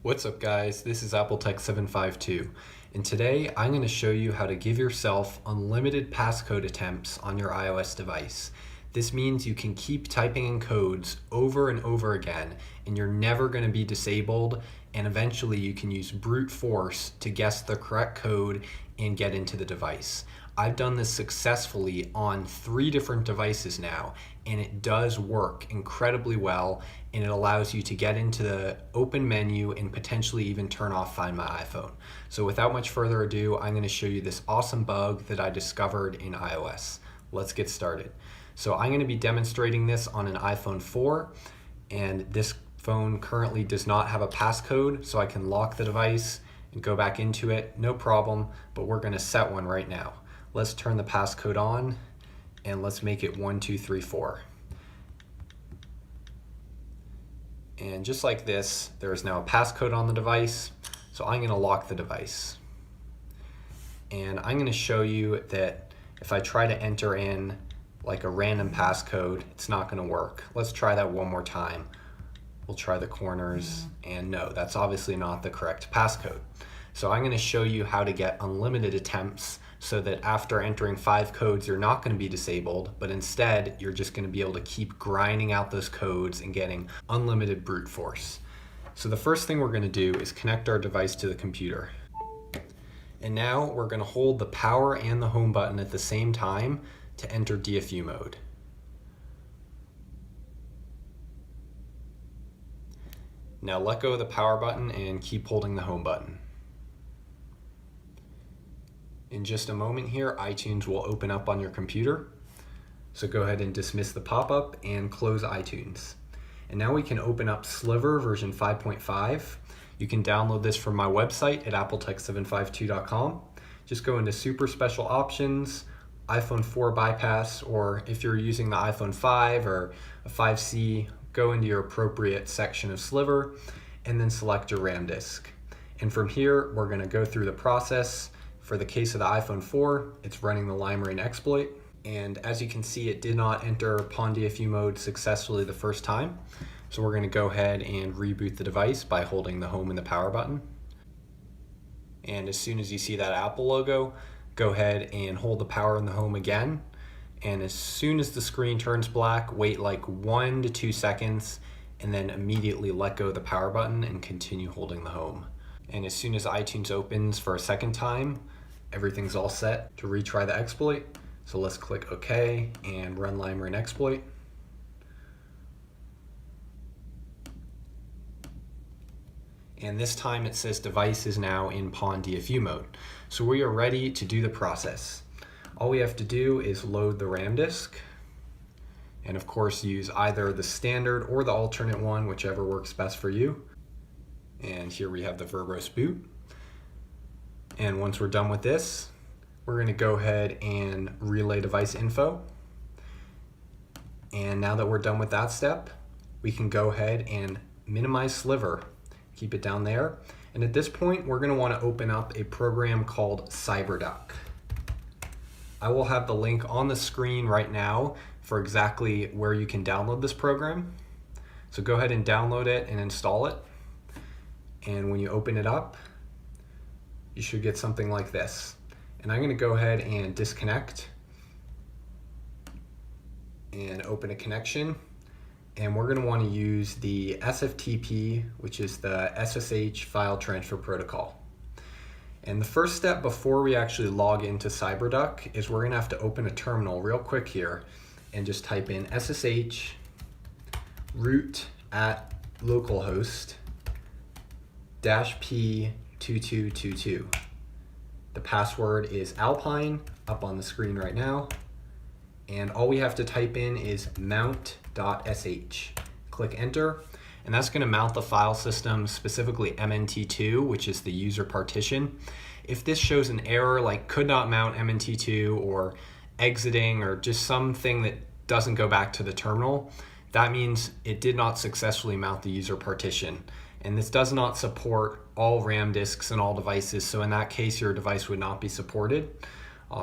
What's up guys, this is AppleTech752 and today I'm going to show you how to give yourself unlimited passcode attempts on your iOS device. This means you can keep typing in codes over and over again and you're never going to be disabled, and eventually you can use brute force to guess the correct code and get into the device. I've done this successfully on 3 different devices now, and it does work incredibly well, and it allows you to get into the open menu and potentially even turn off Find My iPhone. So without much further ado, I'm going to show you this awesome bug that I discovered in iOS. Let's get started. So I'm going to be demonstrating this on an iPhone 4, and this phone currently does not have a passcode, so I can lock the device and go back into it, no problem, but we're going to set one right now. Let's turn the passcode on and let's make it 1234. And just like this, there is now a passcode on the device, so I'm going to lock the device. And I'm going to show you that if I try to enter in like a random passcode, it's not going to work. Let's try that one more time. We'll try the corners, and no, that's obviously not the correct passcode. So I'm going to show you how to get unlimited attempts so that after entering 5 codes, you're not going to be disabled, but instead you're just going to be able to keep grinding out those codes and getting unlimited brute force. So the first thing we're going to do is connect our device to the computer. And now we're going to hold the power and the home button at the same time to enter DFU mode. Now let go of the power button and keep holding the home button. In just a moment here, iTunes will open up on your computer. So go ahead and dismiss the pop-up and close iTunes. And now we can open up Sliver version 5.5. You can download this from my website at appletech752.com. Just go into Super Special Options, iPhone 4 Bypass, or if you're using the iPhone 5 or a 5C, go into your appropriate section of Sliver and then select your RAM disk. And from here, we're going to go through the process. For the case of the iPhone 4, it's running the Limerain exploit. And as you can see, it did not enter PON DFU mode successfully the first time. So we're going to go ahead and reboot the device by holding the home and the power button. And as soon as you see that Apple logo, go ahead and hold the power and the home again. And as soon as the screen turns black, wait like 1 to 2 seconds and then immediately let go of the power button and continue holding the home. And as soon as iTunes opens for a second time, everything's all set to retry the exploit. So let's click OK and run Limerain exploit. And this time it says device is now in PON DFU mode. So we are ready to do the process. All we have to do is load the RAM disk, and of course use either the standard or the alternate one, whichever works best for you. And here we have the verbose boot. And once we're done with this, we're going to go ahead and relay device info. And now that we're done with that step, we can go ahead and minimize Sliver. Keep it down there. And at this point, we're going to want to open up a program called CyberDuck. I will have the link on the screen right now for exactly where you can download this program. So go ahead and download it and install it. And when you open it up, you should get something like this. And I'm going to go ahead and disconnect and open a connection. And we're going to want to use the SFTP, which is the SSH file transfer protocol. And the first step before we actually log into CyberDuck is we're going to have to open a terminal real quick here and just type in SSH root at localhost -p2222. The password is Alpine up on the screen right now. And all we have to type in is mount.sh. Click enter. And that's going to mount the file system, specifically MNT2, which is the user partition. If this shows an error like could not mount MNT2 or exiting or just something that doesn't go back to the terminal, that means it did not successfully mount the user partition. And this does not support all RAM disks and all devices, so in that case your device would not be supported.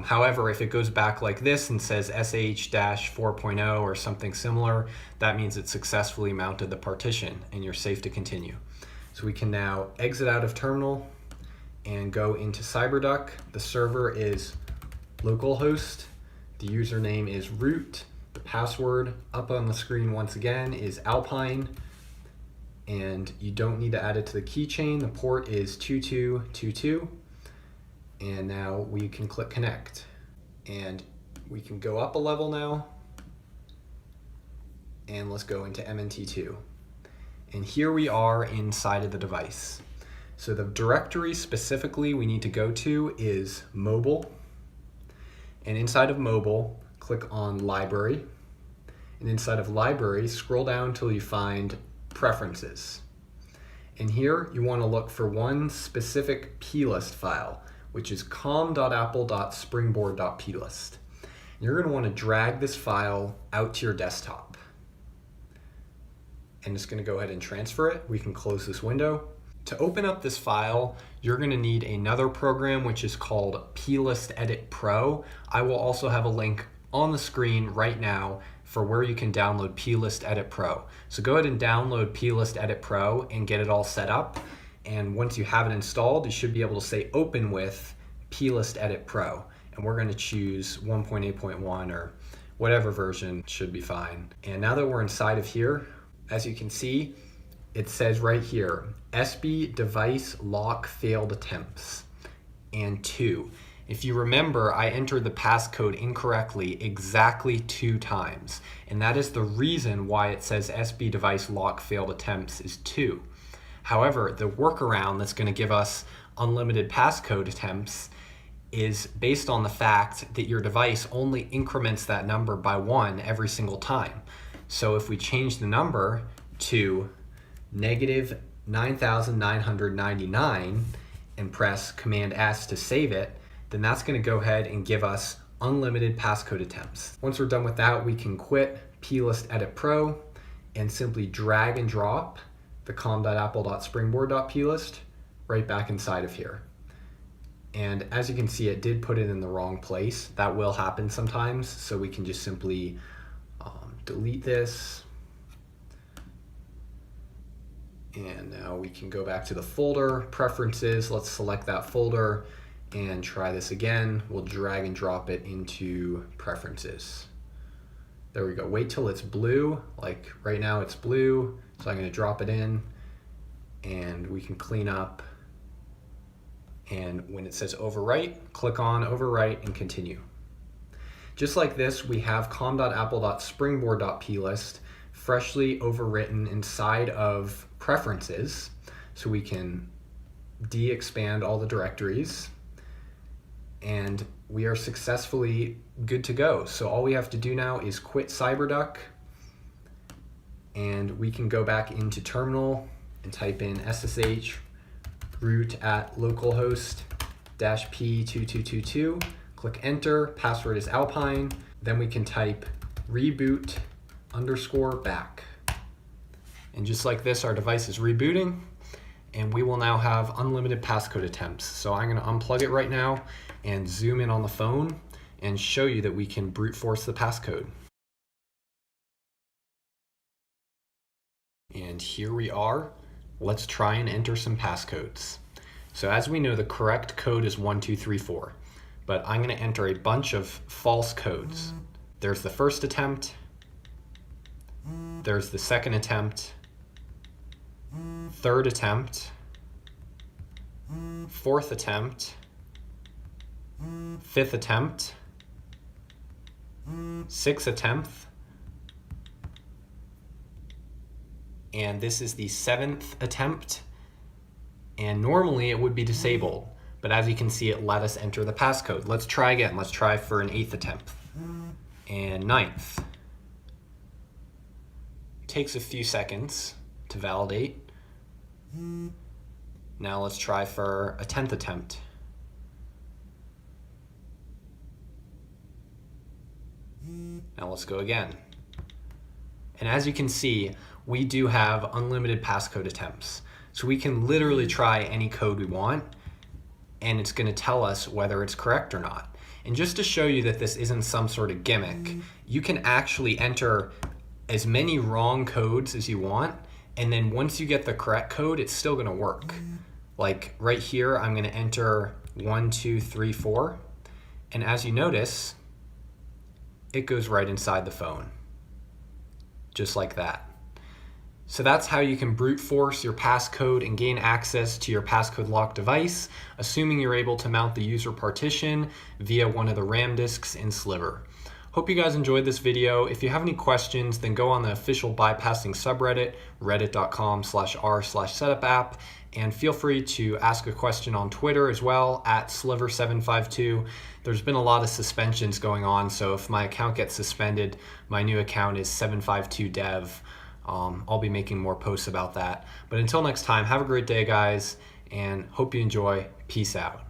However, if it goes back like this and says sh-4.0 or something similar, that means it successfully mounted the partition and you're safe to continue. So we can now exit out of terminal and go into CyberDuck. The server is localhost. The username is root. The password up on the screen once again is Alpine. And you don't need to add it to the keychain. The port is 2222. And now we can click connect. And we can go up a level now. And let's go into MNT2. And here we are inside of the device. So the directory specifically we need to go to is mobile. And inside of mobile, click on library. And inside of library, scroll down till you find preferences. And here you want to look for one specific plist file, which is com.apple.springboard.plist. You're going to want to drag this file out to your desktop. And it's going to go ahead and transfer it. We can close this window. To open up this file, you're going to need another program which is called plist edit pro. I will also have a link on the screen right now for where you can download plist edit pro. So go ahead and download plist edit pro and get it all set up. And once you have it installed, you should be able to say open with plist edit pro. And we're going to choose 1.8.1 or whatever version should be fine. And now that we're inside of here, as you can see, it says right here, SB device lock failed attempts and 2. If you remember, I entered the passcode incorrectly exactly 2 times. And that is the reason why it says SB device lock failed attempts is 2. However, the workaround that's going to give us unlimited passcode attempts is based on the fact that your device only increments that number by 1 every single time. So if we change the number to negative 9,999 and press Command S to save it, then that's going to go ahead and give us unlimited passcode attempts. Once we're done with that, we can quit plist edit pro and simply drag and drop the com.apple.springboard.plist right back inside of here. And as you can see, it did put it in the wrong place. That will happen sometimes, so we can just simply delete this. And now we can go back to the folder, preferences. Let's select that folder and try this again. We'll drag and drop it into preferences. There we go. Wait till it's blue. Like right now it's blue. So I'm going to drop it in and we can clean up. And when it says overwrite, click on overwrite and continue. Just like this, we have com.apple.springboard.plist freshly overwritten inside of preferences, so we can de-expand all the directories, and we are successfully good to go. So all we have to do now is quit CyberDuck, and we can go back into terminal and type in SSH root at localhost -p2222, click enter, password is Alpine, then we can type reboot_back. And just like this, our device is rebooting, and we will now have unlimited passcode attempts. So I'm going to unplug it right now and zoom in on the phone and show you that we can brute force the passcode. And here we are. Let's try and enter some passcodes. So as we know, the correct code is 1234, but I'm going to enter a bunch of false codes. There's the first attempt, there's the second attempt, third attempt, fourth attempt, fifth attempt, sixth attempt, and this is the seventh attempt. And normally it would be disabled, but as you can see, it let us enter the passcode. Let's try again. Let's try for an eighth attempt and ninth. Takes a few seconds to validate. Now let's try for a 10th attempt. Now let's go again. And as you can see, we do have unlimited passcode attempts. So we can literally try any code we want, and it's going to tell us whether it's correct or not. And just to show you that this isn't some sort of gimmick, you can actually enter as many wrong codes as you want, And then once you get the correct code, it's still gonna work. Like right here, I'm gonna enter 1, 2, 3, 4. And as you notice, it goes right inside the phone, just like that. So that's how you can brute force your passcode and gain access to your passcode locked device, assuming you're able to mount the user partition via one of the RAM disks in Sliver. Hope you guys enjoyed this video. If you have any questions, then go on the official bypassing subreddit, reddit.com/r/setupapp, and feel free to ask a question on Twitter as well, @sliver752. There's been a lot of suspensions going on, so if my account gets suspended, my new account is 752dev. I'll be making more posts about that. But until next time, have a great day, guys, and hope you enjoy. Peace out.